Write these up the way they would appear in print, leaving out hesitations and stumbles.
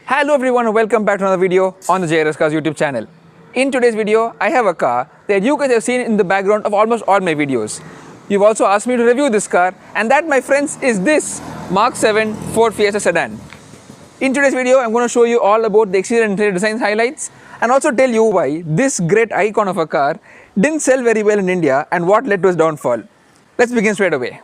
Hello everyone and welcome back to another video on the JRS Cars YouTube channel. In today's video, I have a car that you guys have seen in the background of almost all my videos. You've also asked me to review this car, and that, my friends, is this Mark 7 Ford Fiesta sedan. In today's video, I'm going to show you all about the exterior and interior design highlights and also tell you why this great icon of a car didn't sell very well in India and what led to its downfall. Let's begin straight away.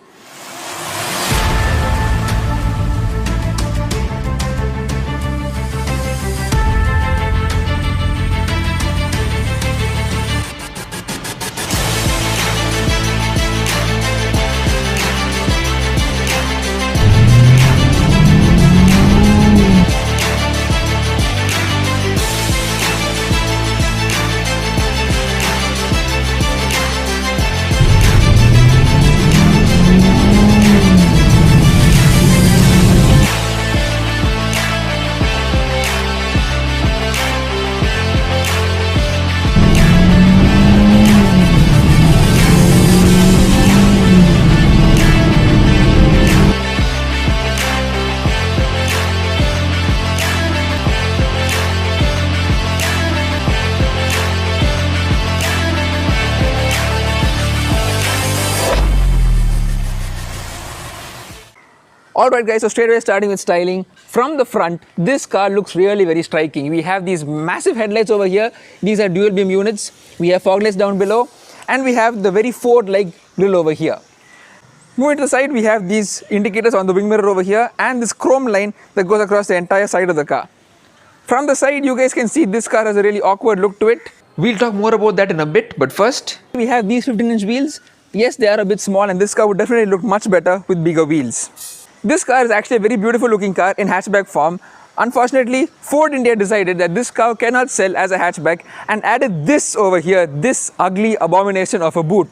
Alright guys, so straight away starting with styling. From the front, this car looks really very striking. We have these massive headlights over here. These are dual beam units. We have fog lights down below, and we have the very Ford-like grille over here. Moving to the side, we have these indicators on the wing mirror over here and this chrome line that goes across the entire side of the car. From the side, you guys can see this car has a really awkward look to it. We'll talk more about that in a bit, but first, we have these 15-inch wheels. Yes, they are a bit small, and this car would definitely look much better with bigger wheels. This car is actually a very beautiful looking car in hatchback form. Unfortunately, Ford India decided that this car cannot sell as a hatchback and added this over here, this ugly abomination of a boot.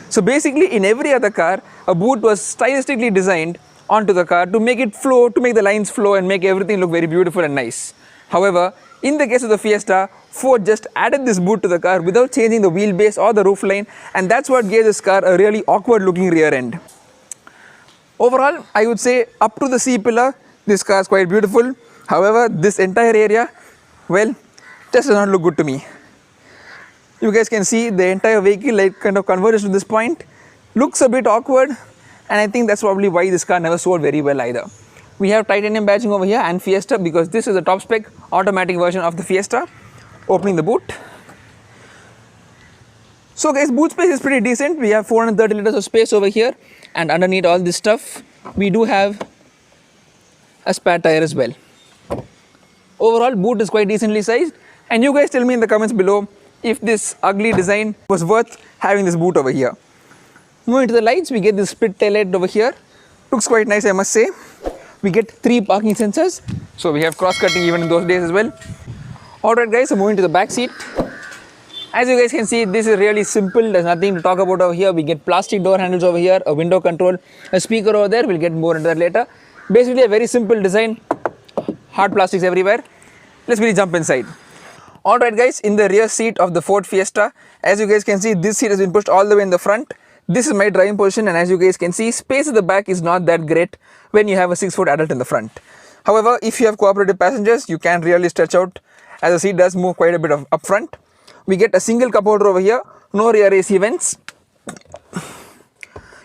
So basically, in every other car, a boot was stylistically designed onto the car to make it flow, to make the lines flow and make everything look very beautiful and nice. However, in the case of the Fiesta, Ford just added this boot to the car without changing the wheelbase or the roofline, and that's what gave this car a really awkward looking rear end. Overall, I would say up to the C-pillar, this car is quite beautiful. However, this entire area, well, just does not look good to me. You guys can see the entire vehicle like kind of converges to this point. Looks a bit awkward, and I think that's probably why this car never sold very well either. We have titanium badging over here and Fiesta because this is a top spec automatic version of the Fiesta. Opening the boot. So guys, boot space is pretty decent. We have 430 liters of space over here, and underneath all this stuff, we do have a spare tire as well. Overall, boot is quite decently sized, and you guys tell me in the comments below if this ugly design was worth having this boot over here. Moving to the lights, we get this split tail light over here. Looks quite nice, I must say. We get 3 parking sensors, so we have cross-cutting even in those days as well. Alright guys, so moving to the back seat. As you guys can see, this is really simple. There's nothing to talk about over here. We get plastic door handles over here, a window control, a speaker over there. We'll get more into that later. Basically a very simple design, hard plastics everywhere. Let's really jump inside. Alright guys, in the rear seat of the Ford Fiesta, as you guys can see, this seat has been pushed all the way in the front. This is my driving position, and as you guys can see, space at the back is not that great when you have a 6-foot adult in the front. However, if you have cooperative passengers, you can really stretch out, as the seat does move quite a bit up front. We get a single cup holder over here, no rear AC vents.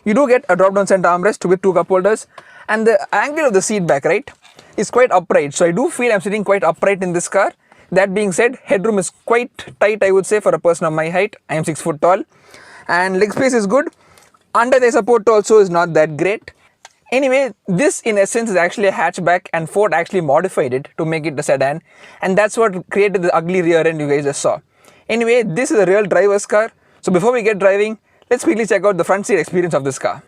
You do get a drop down center armrest with 2 cup holders, and the angle of the seat back, right, is quite upright. So I do feel I'm sitting quite upright in this car. That being said, headroom is quite tight, I would say, for a person of my height. I am 6 foot tall, and leg space is good. Under the support also is not that great. Anyway, this in essence is actually a hatchback, and Ford actually modified it to make it a sedan, and that's what created the ugly rear end you guys just saw. Anyway, this is a real driver's car. So before we get driving, let's quickly check out the front seat experience of this car.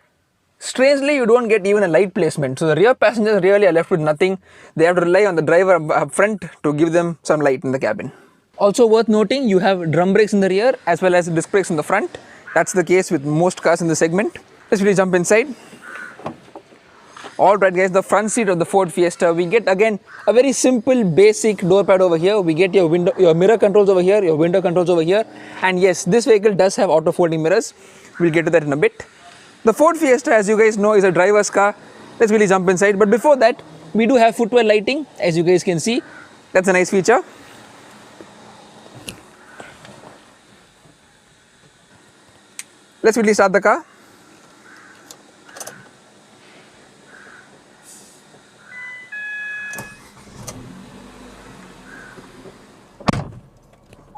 Strangely, you don't get even a light placement. So the rear passengers really are left with nothing. They have to rely on the driver up front to give them some light in the cabin. Also worth noting, you have drum brakes in the rear as well as disc brakes in the front. That's the case with most cars in the segment. Let's really jump inside. Alright guys, the front seat of the Ford Fiesta, we get again a very simple basic door pad over here. We get your mirror controls over here, your window controls over here, and yes, this vehicle does have auto folding mirrors. We'll get to that in a bit. The Ford Fiesta, as you guys know, is a driver's car. Let's really jump inside, but before that, We do have footwell lighting, as you guys can see. That's a nice feature. Let's quickly start the car.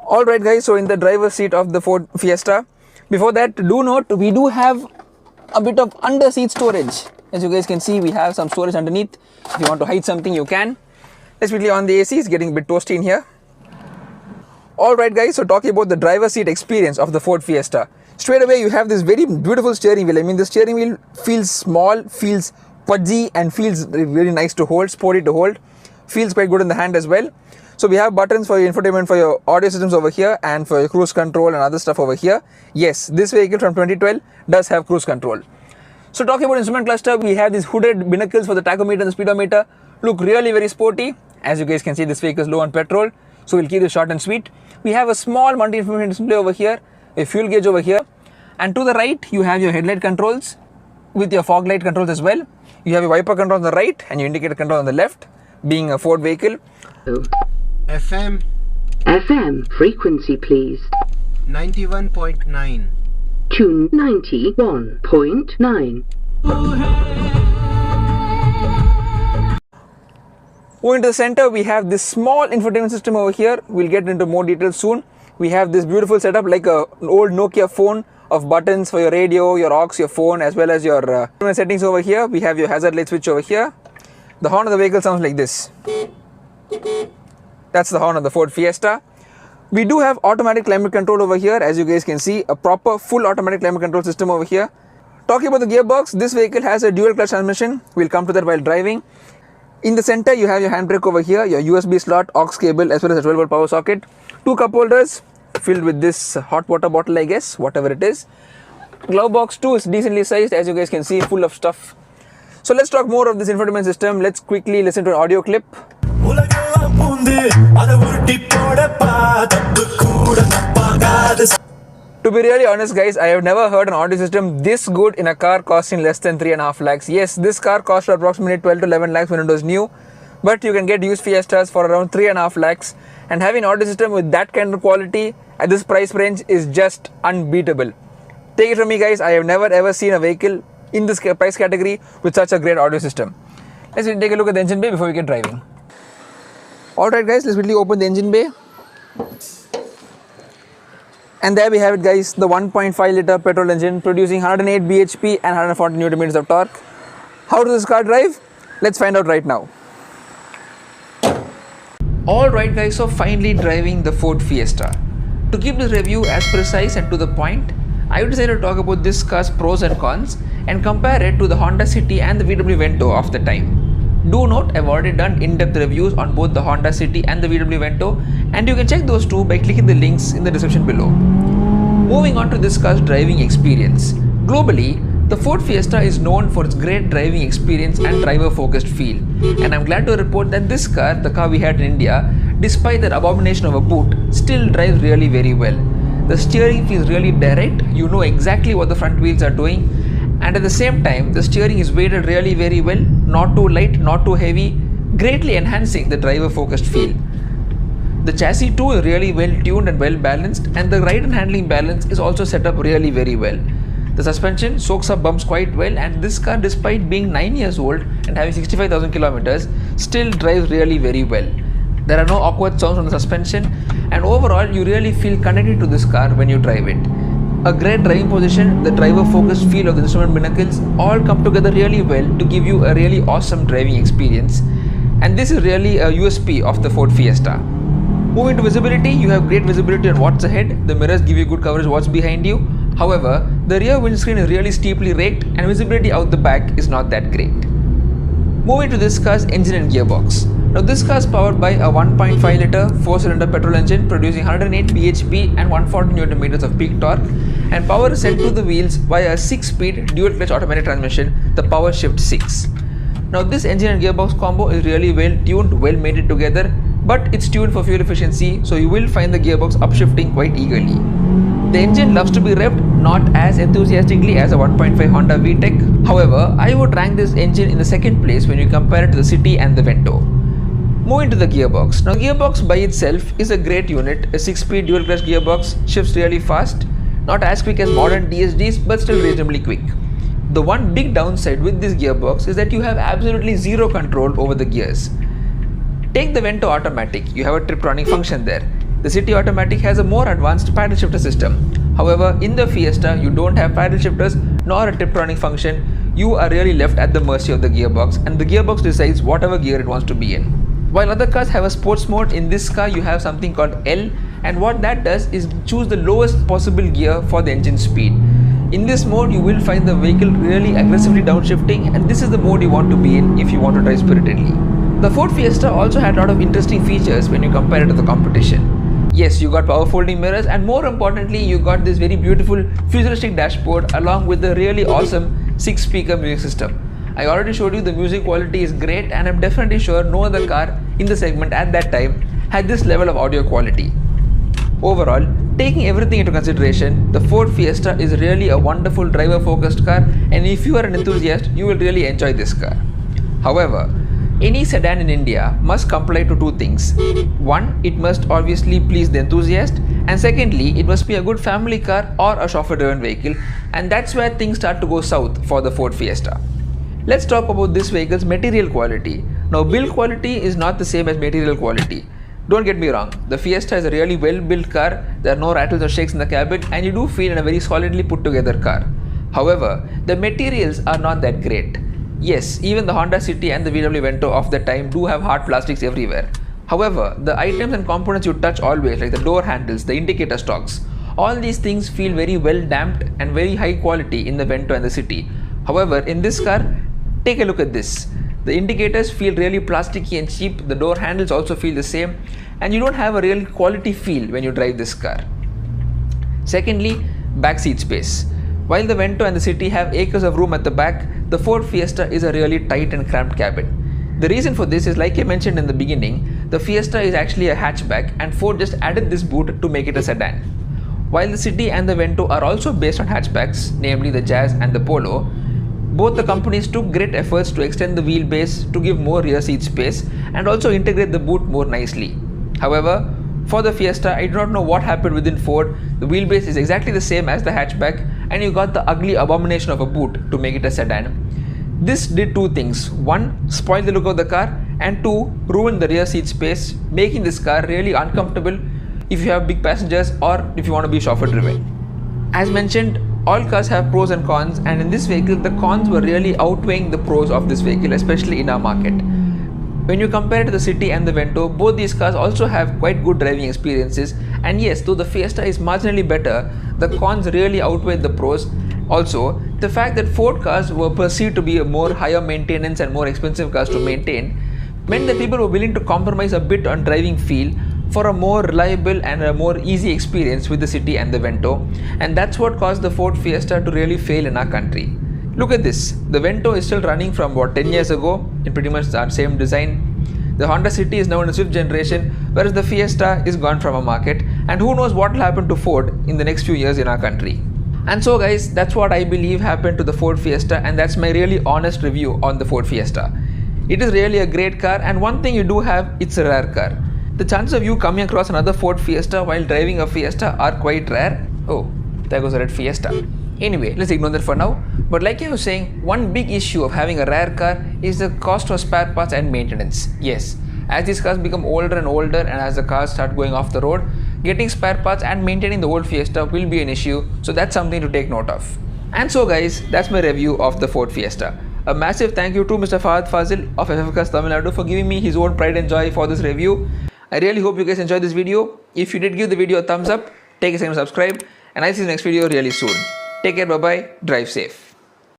Alright guys, so in the driver's seat of the Ford Fiesta. Before that, do note, we do have a bit of under seat storage. As you guys can see, we have some storage underneath. If you want to hide something, you can. Let's quickly on the AC, it's getting a bit toasty in here. Alright guys, so talking about the driver's seat experience of the Ford Fiesta. Straight away, you have this very beautiful steering wheel. I mean, the steering wheel feels small, feels pudgy, and feels very nice to hold, sporty to hold. Feels quite good in the hand as well. So we have buttons for your infotainment, for your audio systems over here, and for your cruise control and other stuff over here. Yes, this vehicle from 2012 does have cruise control. So talking about instrument cluster, we have these hooded binnacles for the tachometer and the speedometer. Look really very sporty. As you guys can see, this vehicle is low on petrol, so we'll keep this short and sweet. We have a small multi-information display over here, a fuel gauge over here, and to the right you have your headlight controls with your fog light controls as well. You have your wiper control on the right and your indicator control on the left, being a Ford vehicle. FM. FM frequency please. 91.9. Tune 91.9. Moving to the center, we have this small infotainment system over here. We'll get into more details soon. We have this beautiful setup like an old Nokia phone of buttons for your radio, your aux, your phone, as well as your settings over here. We have your hazard light switch over here. The horn of the vehicle sounds like this. That's the horn of the Ford Fiesta. We do have automatic climate control over here, as you guys can see, a proper full automatic climate control system over here. Talking about the gearbox, this vehicle has a dual clutch transmission. We'll come to that while driving. In the center, you have your handbrake over here, your USB slot, aux cable, as well as a 12-volt power socket. Two cup holders filled with this hot water bottle, I guess, whatever it is. Glove box too is decently sized, as you guys can see, full of stuff. So let's talk more of this infotainment system. Let's quickly listen to an audio clip. To be really honest guys, I have never heard an audio system this good in a car costing less than 3.5 lakhs. Yes, this car cost approximately 12 to 11 lakhs when it was new, but you can get used Fiestas for around 3.5 lakhs, and having an audio system with that kind of quality at this price range is just unbeatable. Take it from me guys, I have never ever seen a vehicle in this price category with such a great audio system. Let's take a look at the engine bay before we get driving. Alright guys, let's quickly open the engine bay. And there we have it guys, the 1.5 litre petrol engine producing 108 bhp and 140 Nm of torque. How does this car drive? Let's find out right now. Alright guys, so finally driving the Ford Fiesta. To keep this review as precise and to the point, I decided to talk about this car's pros and cons and compare it to the Honda City and the VW Vento of the time. Do note, I've already done in-depth reviews on both the Honda City and the VW Vento, and you can check those two by clicking the links in the description below. Moving on to this car's driving experience. Globally, the Ford Fiesta is known for its great driving experience and driver-focused feel, and I'm glad to report that this car, the car we had in India, despite the abomination of a boot, still drives really very well. The steering feels really direct, you know exactly what the front wheels are doing, and at the same time, the steering is weighted really very well, not too light, not too heavy, greatly enhancing the driver-focused feel. The chassis too is really well tuned and well balanced, and the ride and handling balance is also set up really very well. The suspension soaks up bumps quite well, and this car, despite being 9 years old and having 65,000 kilometers, still drives really very well. There are no awkward sounds on the suspension, and overall you really feel connected to this car when you drive it. A great driving position, the driver-focused feel of the instrument binnacles all come together really well to give you a really awesome driving experience, and this is really a USP of the Ford Fiesta. Moving to visibility, you have great visibility on what's ahead, the mirrors give you good coverage what's behind you. However, the rear windscreen is really steeply raked and visibility out the back is not that great. Moving to this car's engine and gearbox. Now this car is powered by a 1.5 litre 4-cylinder petrol engine producing 108 bhp and 140 Nm of peak torque, and power is sent to the wheels via a 6-speed dual clutch automatic transmission, the Power Shift 6. Now this engine and gearbox combo is really well tuned, well mated together, but it's tuned for fuel efficiency, so you will find the gearbox upshifting quite eagerly. The engine loves to be revved not as enthusiastically as a 1.5 Honda VTEC. However, I would rank this engine in the second place when you compare it to the City and the Vento. Moving to the gearbox. Now gearbox by itself is a great unit, a 6-speed dual clutch gearbox, shifts really fast, not as quick as modern DSGs but still reasonably quick. The one big downside with this gearbox is that you have absolutely zero control over the gears. Take the Vento Automatic, you have a trip-running function there. The City Automatic has a more advanced paddle shifter system. However, in the Fiesta, you don't have paddle shifters nor a trip-running function. You are really left at the mercy of the gearbox, and the gearbox decides whatever gear it wants to be in. While other cars have a sports mode, in this car you have something called L, and what that does is choose the lowest possible gear for the engine speed. In this mode, you will find the vehicle really aggressively downshifting, and this is the mode you want to be in if you want to drive spiritedly. The Ford Fiesta also had a lot of interesting features when you compare it to the competition. Yes, you got power folding mirrors, and more importantly, you got this very beautiful futuristic dashboard along with the really awesome 6-speaker music system. I already showed you the music quality is great, and I'm definitely sure no other car in the segment at that time had this level of audio quality. Overall, taking everything into consideration, the Ford Fiesta is really a wonderful driver-focused car, and if you are an enthusiast, you will really enjoy this car. However, any sedan in India must comply to two things. One, it must obviously please the enthusiast, and secondly, it must be a good family car or a chauffeur-driven vehicle, and that's where things start to go south for the Ford Fiesta. Let's talk about this vehicle's material quality. Now, build quality is not the same as material quality. Don't get me wrong, the Fiesta is a really well-built car, there are no rattles or shakes in the cabin, and you do feel in a very solidly put together car. However, the materials are not that great. Yes, even the Honda City and the VW Vento of the time do have hard plastics everywhere. However, the items and components you touch always, like the door handles, the indicator stalks, all these things feel very well damped and very high quality in the Vento and the City. However, in this car, take a look at this. The indicators feel really plasticky and cheap, the door handles also feel the same, and you don't have a real quality feel when you drive this car. Secondly, back seat space. While the Vento and the City have acres of room at the back, the Ford Fiesta is a really tight and cramped cabin. The reason for this is, like I mentioned in the beginning, the Fiesta is actually a hatchback, and Ford just added this boot to make it a sedan. While the City and the Vento are also based on hatchbacks, namely the Jazz and the Polo, both the companies took great efforts to extend the wheelbase to give more rear seat space and also integrate the boot more nicely. However, for the Fiesta, I do not know what happened within Ford. The wheelbase is exactly the same as the hatchback, and you got the ugly abomination of a boot to make it a sedan. This did two things. One, spoil the look of the car, and two, ruin the rear seat space, making this car really uncomfortable if you have big passengers or if you want to be chauffeur driven. As mentioned, all cars have pros and cons, and in this vehicle the cons were really outweighing the pros of this vehicle, especially in our market. When you compare it to the City and the Vento, both these cars also have quite good driving experiences, and yes, though the Fiesta is marginally better, the cons really outweigh the pros. Also, the fact that Ford cars were perceived to be a more higher maintenance and more expensive cars to maintain meant that people were willing to compromise a bit on driving feel for a more reliable and a more easy experience with the City and the Vento, and that's what caused the Ford Fiesta to really fail in our country. Look at this, the Vento is still running from 10 years ago in pretty much the same design. The Honda City is now in a 5th generation, whereas the Fiesta is gone from a market, and who knows what will happen to Ford in the next few years in our country. And so guys, that's what I believe happened to the Ford Fiesta, and that's my really honest review on the Ford Fiesta. It is really a great car, and one thing you do have, it's a rare car. The chances of you coming across another Ford Fiesta while driving a Fiesta are quite rare. Oh, there goes a red Fiesta. Anyway, let's ignore that for now. But like I was saying, one big issue of having a rare car is the cost of spare parts and maintenance. Yes, as these cars become older and older, and as the cars start going off the road, getting spare parts and maintaining the old Fiesta will be an issue, so that's something to take note of. And so guys, that's my review of the Ford Fiesta. A massive thank you to Mr. Fahad Fazil of FF Cars Tamil Nadu for giving me his own pride and joy for this review. I really hope you guys enjoyed this video. If you did, give the video a thumbs up, take a second to subscribe, and I'll see you in the next video really soon. Take care, bye bye, drive safe.